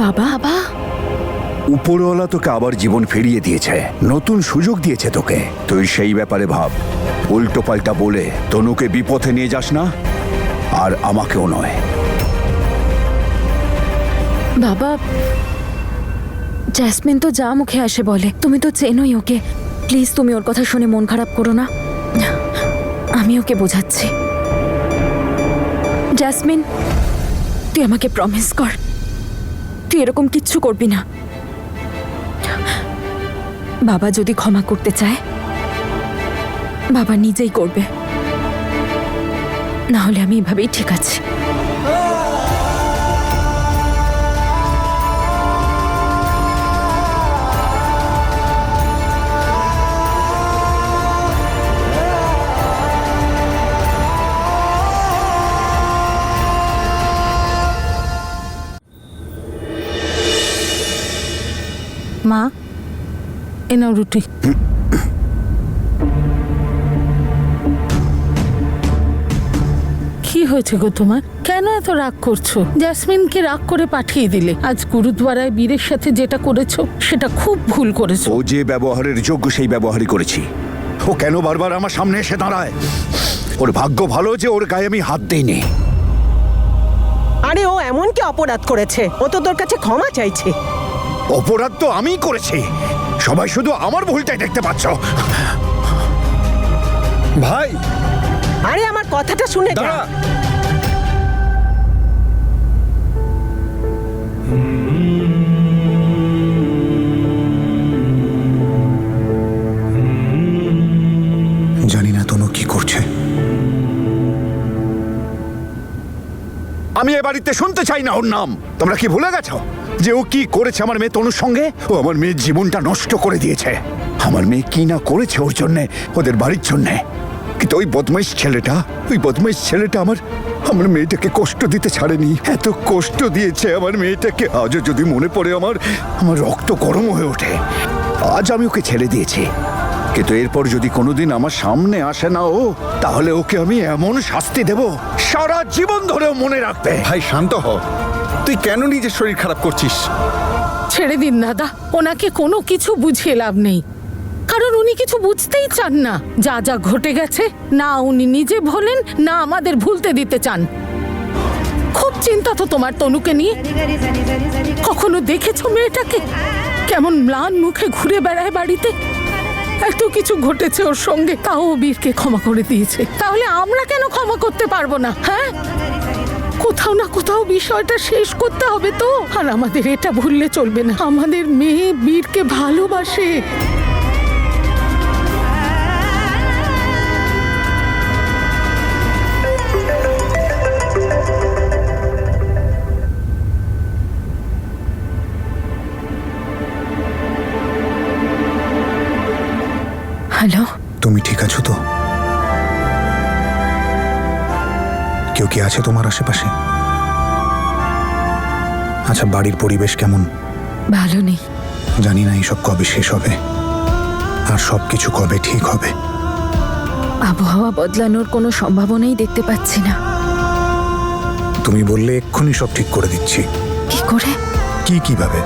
বাবা বাবা, উপরওয়ালা তোকে আবার জীবন ফিরিয়ে দিয়েছে, নতুন সুযোগ দিয়েছে তোকে। তুই সেই ব্যাপারে ভাব, উল্টো পাল্টা বলে তনুকে বিপথে নিয়ে যাস না, আর আমাকেও নয়। বাবা, জ্যাসমিন তো যা মুখে আসে বলে, তুমি তো চেনোই ওকে। প্লিজ তুমি ওর কথা শুনে মন খারাপ করো না, আমি ওকে বোঝাচ্ছি। জ্যাসমিন, তুই আমাকে প্রমিস কর, তুই এরকম কিচ্ছু করবি না। বাবা যদি ক্ষমা করতে চায়, বাবা নিজেই করবে, না হলে আমি এভাবেই ঠিক আছি। মা, এ নাও রুটি। কি হয়েছে গো তোমার? কেন এত রাগ করছো? জ্যাসমিনকে রাগ করে পাঠিয়ে দিলে। আজ গুরুদ্বারায় বীরের সাথে যেটা করেছো সেটা খুব ভুল করেছো। ও যে ব্যবহারের যোগ্য সেই ব্যবহারই করেছি। ও কেন বারবার আমার সামনে এসে দাঁড়ায়? ওর ভাগ্য ভালো যে ওর গায়ে আমি হাত দিইনি। আরে ও এমন কি অপরাধ করেছে? ও তো তোর কাছে ক্ষমা চাইছে। অপরাধ তো আমিই করেছি, সবাই শুধু আমার ভুলটাই দেখতে পাচ্ছ। ভাই আরে আমার কথাটা শুনে যা। দাঁড়া, জানি না তনু কি করছে। আমি এ বাড়িতে শুনতে চাই না ওর নাম। তোমরা কি ভুলে গেছো যে ও কি করেছে আমার মেয়ে তনুর সঙ্গে? ও আমার মেয়ের জীবনটা নষ্ট করে দিয়েছে। আমার মেয়ে কি না করেছে ওর জন্যে, ওদের বাড়ির জন্যে। কিন্তু ওই বদমাইশ ছেলেটা আমার মেয়েটাকে কষ্ট দিতে ছাড়েনি। এত কষ্ট দিয়েছে আমার মেয়েটাকে, আজও যদি মনে পড়ে আমার রক্ত গরম হয়ে ওঠে। আজ আমি ওকে ছেড়ে দিয়েছি, কিন্তু এরপর যদি কোনোদিন আমার সামনে আসে না ও, তাহলে ওকে আমি এমন শাস্তি দেব সারা জীবন ধরেও মনে রাখবে। ভাই শান্ত হ। তুই কেন নিজের শরীর খারাপ করছিস? ছেড়ে দিন দাদা, ওনাকে কোনো কিছু বুঝিয়ে লাভ নেই, কারণ উনি কিছু বুঝতেই চান না। যা যা ঘটে গেছে না উনি নিজে ভোলেন, না আমাদের ভুলতে দিতে চান। খুব চিন্তা তো তোমার তনুকে নিয়ে। কখনো দেখেছো মেয়েটাকে কেমন ম্লান মুখে ঘুরে বেড়ায় বাড়িতে? এত কিছু ঘটেছে ওর সঙ্গে, তাও ও বীরকে ক্ষমা করে দিয়েছে। তাহলে আমরা কেন ক্ষমা করতে পারবো না? হ্যাঁ, কোথাও না কোথাও বিষয়টা শেষ করতে হবে তো। আর আমাদের এটা ভুললে চলবে না, আমাদের মেয়ে বীরকে ভালোবাসে। হ্যালো, তুমি ঠিক আছো তো? কেউ কি আছে তোমার আশেপাশে? আচ্ছা, বাড়ির পরিবেশ কেমন? ভালো নেই। জানি না এইসব কবে শেষ হবে, আর সবকিছু কবে ঠিক হবে। আবহাওয়া বদলানোর কোনো সম্ভাবনাই দেখতে পাচ্ছি না। তুমি বললে এক্ষুনি সব ঠিক করে দিচ্ছি। কি করে? কিভাবে?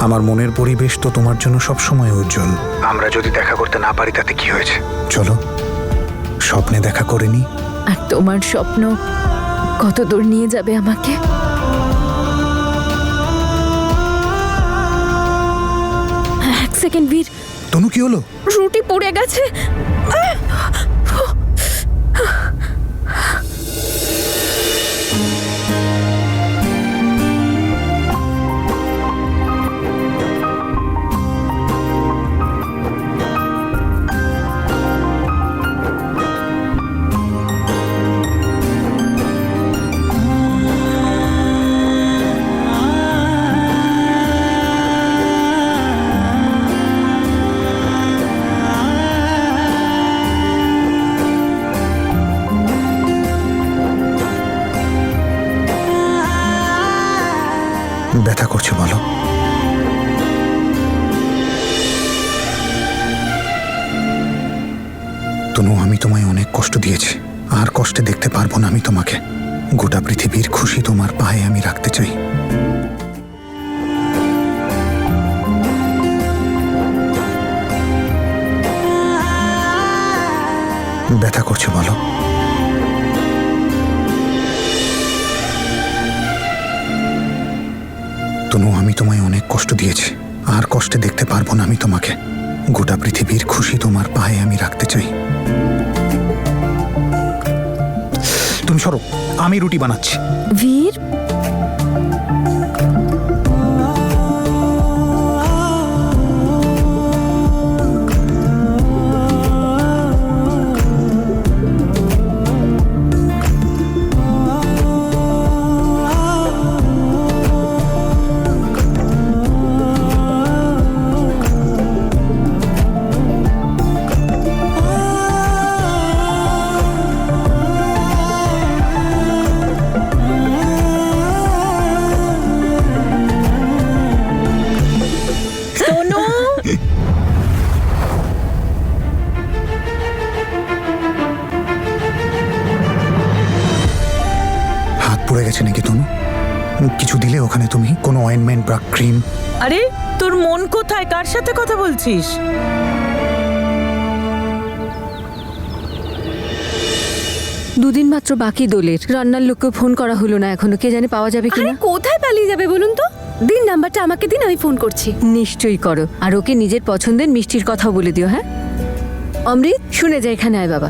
আমার মনের পরিবেশ তো তোমার জন্য সবসময় উজ্জ্বল। আমরা যদি দেখা করতে না পারি তাতে কি হয়েছে? চলো স্বপ্নে দেখা করে নি। আর তোমার স্বপ্ন কত দূর নিয়ে যাবে আমাকে? এক সেকেন্ড বীর, তনু, কি হলো? রুটি পড়ে গেছে। ব্যথা করছে বলো? তনু, আমি তোমায় অনেক কষ্ট দিয়েছি, আর কষ্টে দেখতে পারবো না আমি তোমাকে। গোটা পৃথিবীর খুশি তোমার পায়ে আমি রাখতে চাই। ব্যথা করছে বলো? তনু, আমি তোমায় অনেক কষ্ট দিয়েছি, আর কষ্টে দেখতে পারবো না আমি তোমাকে। গোটা পৃথিবীর খুশি তোমার পায়ে আমি রাখতে চাই। তুমি সরো, আমি রুটি বানাচ্ছি। বীর, তনু, হাত পড়ে গেছে নাকি তনু? কিছু দিলে ওখানে তুমি? কোনো অয়েন্টমেন্ট বা ক্রিম? আরে তোর মন কোথায়? কার সাথে কথা বলছিস? দুদিন মাত্র বাকি দোলের। রান্নার লোককে ফোন করা হলো না এখনো, কে জানে পাওয়া যাবে কিনা। কোথায় পালিয়ে যাবে বলুন তো? দিন নাম্বারটা আমাকে দিন, আমি ফোন করছি। নিশ্চয়ই করো, আর ওকে নিজের পছন্দের মিষ্টির কথাও বলে দিও। হ্যাঁ অমৃত, শুনে যা, এখানে আয় বাবা।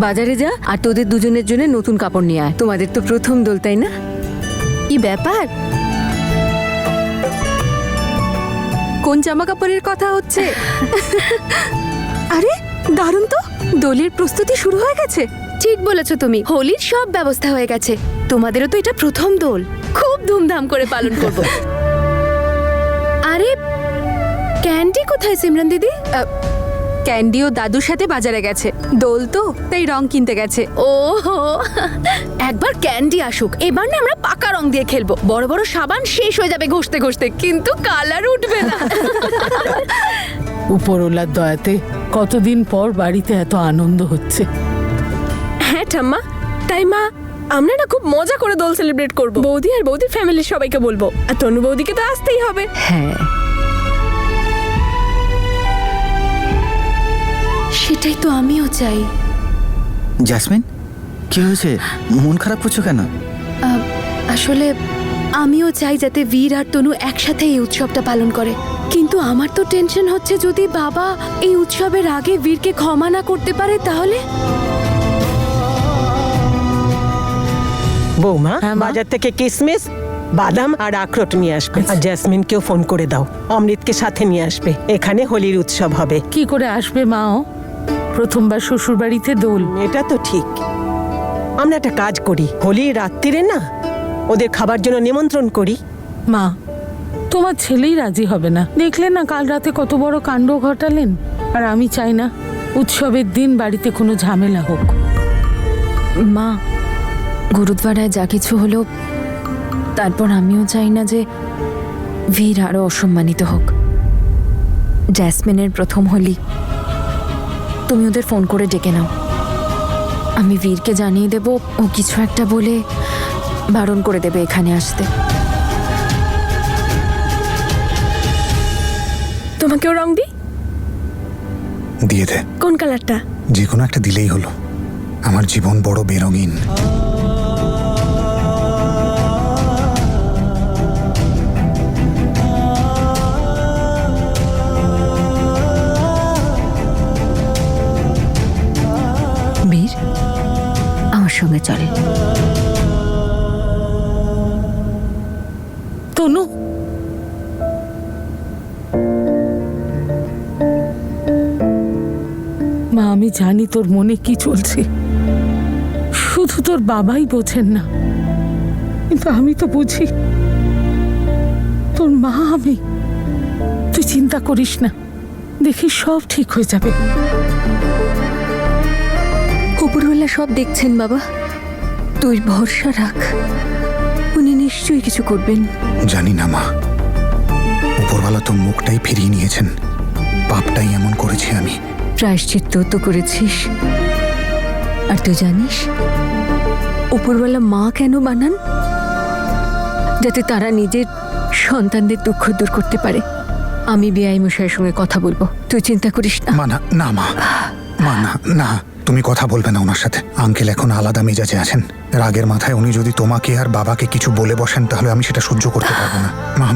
বাজারে যা আর তোদের দুজনের জন্য নতুন কাপড় নিয়ে আয়। তোমাদের তো প্রথম দোল, তাই না? কি ব্যাপার? কোন জামা কাপড়ের কথা হচ্ছে? আরে দারুণ তো, দোলের প্রস্তুতি শুরু হয়ে গেছে। ঠিক বলেছো তুমি, হোলির সব ব্যবস্থা হয়ে গেছে। তোমাদেরও তো এটা প্রথম দোল, খুব ধুমধাম করে পালন করব। আরে ক্যান্ডি কোথায় সিমরান দিদি? ক্যান্ডি ও দাদুর সাথে বাজারে গেছে, দোল তো তাই রং কিনতে গেছে। ওহো, একবার ক্যান্ডি আসুক, এবার না আমরা পাকা রং দিয়ে খেলবো। বড় বড় সাবান শেষ হয়ে যাবে ঘষতে ঘষতে, কিন্তু কালার উঠবে না। উপরওয়ালার দয়াতে কতদিন পর বাড়িতে এত আনন্দ হচ্ছে। হ্যাঁ ঠাম্মা, তাই মা আমরা না খুব মজা করে দোল সেলিব্রেট করব। বৌদি আর বৌদির ফ্যামিলির সবাইকে বলবো, আর তনু বৌদিকে তো আসতেই হবে। হ্যাঁ, সেটাই তো আমিও চাই। জেসমিন, কি হয়েছে? মন খারাপ করছো কেন? আসলে আমিও চাই যাতে বীর আর তনু একসাথে এই উৎসবটা পালন করে, কিন্তু আমার তো টেনশন হচ্ছে যদি বাবা এই উৎসবের আগে বীরকে ক্ষমা না করতে পারে তাহলে। বৌমা, হ্যাঁ, মা? বাজার থেকে কিশমিশ, বাদাম আর আখরোট নিয়ে আসবে। আর জেসমিনকেও ফোন করে দাও, অমৃতকে সাথে নিয়ে আসবে। এখানে হোলির উৎসব হবে। কি করে আসবে মাও? প্রথমবার শ্বশুর বাড়িতে দোল। এটা তো ঠিক। আমরা একটা কাজ করি, হোলির রাত্রিরে না ওদের খাবার জন্য নিমন্ত্রণ করি। মা, তোমার ছেলেই রাজি হবে না। দেখলে না কাল রাতে কত বড় কাণ্ড ঘটালেন। আর আমি চাই না উৎসবের দিন বাড়িতে কোনো ঝামেলা হোক। মা, গুরুদ্বারায় যা কিছু হলো, তারপর আমিও চাই না যে বীর আরো অসম্মানিত হোক। জ্যাসমিনের প্রথম হোলি, তুমি ওদের ফোন করে ডেকে নাও। আমি বীরকে জানিয়ে দেব, ও কিছু একটা বলে বারণ করে দেবে এখানে আসতে। তোমাকেও রং দি? দিয়ে দে, কোন কালারটা? যে কোনো একটা দিলেই হলো। আমার জীবন বড় বেরঙিন। বীর, আমার সঙ্গে চল। তনু, মা আমি জানি তোর মনে কি চলছে, শুধু তোর বাবাই বোঝেন না, কিন্তু আমি তো বুঝি। তোর মা আমি, তুই চিন্তা করিস না, দেখিস সব ঠিক হয়ে যাবে। উপরওয়ালা সব দেখছেন বাবা, তুই ভরসা রাখ, উনি নিশ্চয়ই কিছু করবেন। জানি না মা, উপরওয়ালা তো মুখটাই ফিরিয়ে নিয়েছেন। পাপটাই এমন করেছি আমি। প্রায়শ্চিত্ত তো করেছিস, আর তুই জানিস উপরওয়ালা মা কেন বানান? যাতে তারা নিজের সন্তানদের দুঃখ দূর করতে পারে। আমি বেআই মশাইয়ের সঙ্গে কথা বলবো, তুই চিন্তা করিস না। মা না, না মা, মা না, না। তুমি কথা বলবে না ওনার সাথে। আঙ্কেল এখন আলাদা মেজাজে আছেন। রাগের মাথায় উনি যদি তোমাকে আর বাবাকে কিছু বলে বসেন তাহলে আমি সেটা সহ্য করতে পারবো না। মা,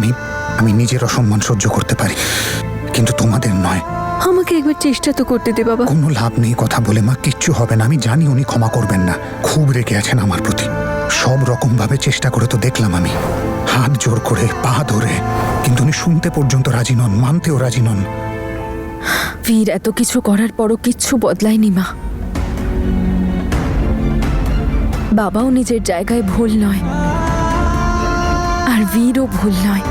আমি নিজের অসম্মান সহ্য করতে পারি, কিন্তু তোমাদের নয়। আমাকে একবার চেষ্টা তো করতে দে বাবা। কোনো লাভ নেই কথা বলে মা, কিচ্ছু হবে না। আমি জানি উনি ক্ষমা করবেন না, খুব রেগে আছেন আমার প্রতি। সব রকম ভাবে চেষ্টা করে তো দেখলাম আমি, হাত জোর করে, পা ধরে, কিন্তু উনি শুনতে পর্যন্ত রাজি নন, মানতেও রাজি নন। বীর এত কিছু করার পরও কিচ্ছু বদলায়নি মা। বাবাও নিজের জায়গায় ভুল নয়, আর বীরও ভুল নয়।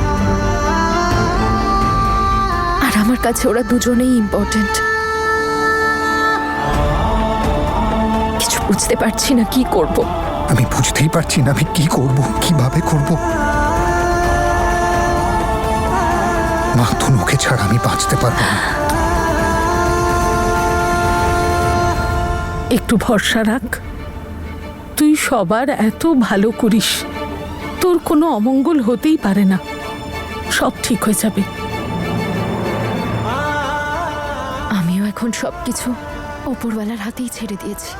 আর আমার কাছে ওরা দুজনেই ইম্পর্টেন্ট। কিছু বুঝতে পারছি না কি করব। আমি বুঝতেই পারছি না আমি কি করব, কিভাবে করব। মা, তনুকে ছাড়া আমি বাঁচতে পারবো না। একটু ভরসা রাখ। তুই সবার এত ভালো করিস, তোর কোনো অমঙ্গল হতেই পারে না। সব ঠিক হয়ে যাবে। আমিও এখন সবকিছু ওপরওয়ালার হাতেই ছেড়ে দিয়েছি।